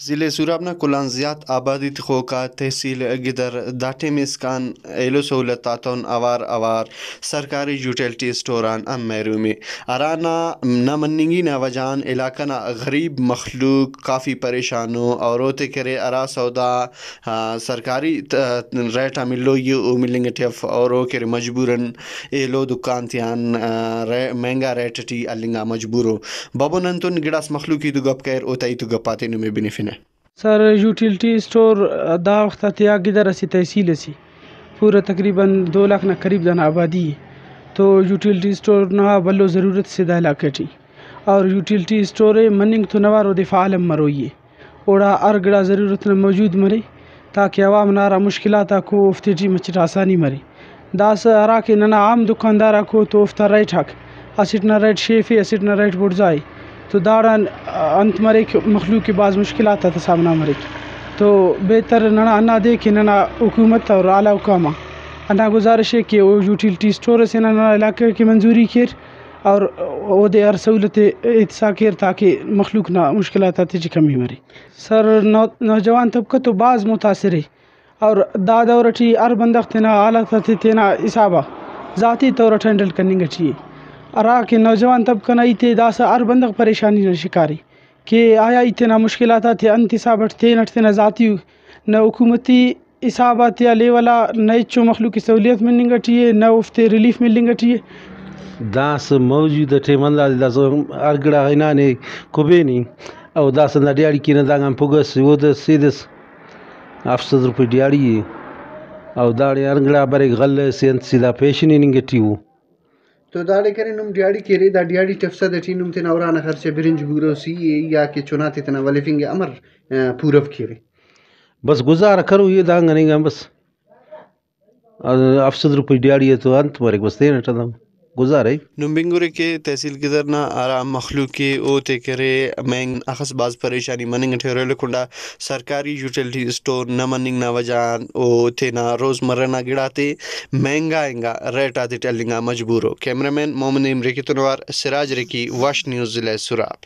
ضلع سورابنا کلانزیات آبادی تخوکا تحصیل گدر داٹے مسکان ایلو سہولتاتون اوار سرکاری یوٹیلٹی اسٹوران ام محرومی ارانا نہ مننگی نہ وجان علاقہ نا غریب مخلوق کافی پریشانو اور اوتے کرے ارا سودا سرکاری ریٹا ملو او ملنگٹیف اور او کرے مجبوراً ایلو دکان تیان مہنگا ریٹ ٹی النگا مجبورو بابو ننتون گڑاس مخلوقی تو گپ کیر اوتائی تو گپاتے نمے بنفنے سر یوٹیلٹی اسٹور دا وقت تیا گدر اسی تحصیل اسی پورا تقریباً 2 لاکھ نا قریب دن آبادی ہے تو یوٹیلٹی اسٹور نا بلو ضرورت سے دا علاقہ ٹی اور یوٹیلٹی اسٹور مننگ تو نوارو دفاع عالم مروئی اوڑا ہر گڑا ضرورت نا موجود مرے تاکہ عوام نارا مشکلات کو افتے ٹی مچٹ آسانی مرے داس ہرا کہ ننا عام دکاندارا کو تو افتا ریٹ حق اسٹ نا ریٹ شیفے اسٹ نا ریٹ بڑزائے تو داڑان انت مرے کہ مخلوق کے بعض مشکلات تا سامنا مرے تو بہتر ننا انا دے کہ ننا حکومت اور اعلیٰ حکامہ انا گزارش ہے کہ وہ یوٹیلٹی اسٹور سے ننا علاقے کی منظوری کیر اور وہ دے ہر سہولت اتسا کیر تاکہ مخلوق نا مشکلات تی کمی مرے. سر نوجوان طبقہ تو بعض متاثر ہے اور دا دورٹی ہر بندغ تینا حالات تینا حسابہ ذاتی طور ہینڈل کرنے گٹی ارا کہ نوجوان طبقہ نا ایتے داسا ہر بندغ پریشانی نا شکاری کہ آیا ایتنا مشکلات انت حسابٹ تینٹ تینا ذاتی نہ حکومتی حسابات یا لیولا نہ ہچو مخلوق سہولیت ملنگ ٹی نہ افتے ریلیف ملنگ ٹی داس موجود ٹیم داس ارگڑا ہنانے کبینی او داس نہ ڈیاڑی کی داغان پگس ودس سیدس 700 روپے ڈیاڑی او داڑے ارگڑا برے غل سے انت سیدھا پیشنی ننگٹی وہ تو داڑے کرے نم ڈیاڑی کیرے دا ڈیاڑی تفسد ٹی نم تینا اورانا خرچ برنج بورو سی یا کہ چناتے تینا ولیفنگ امر پورو کیرے بس گزارا کرو یہ دانگنے گا بس 700 روپے ڈیاڑی ہے تو انت مرے بس دینا ٹھندا گزارے نمبنگورے کے تحصیل گدرنا آرا مخلوق کے او تے کرے مینگ اخس باز پریشانی مننگ ٹھہرے لکھنڈا سرکاری یوٹیلٹی اسٹور نہ مننگ نہ وجان او تے نا روز مرہ نہ گڑاتے مہنگا ریٹ آتے ٹیلنگا مجبورو. کیمرہ مین محمد امریکی تنوار سراج ریکی واش نیوز ضلع سوراب.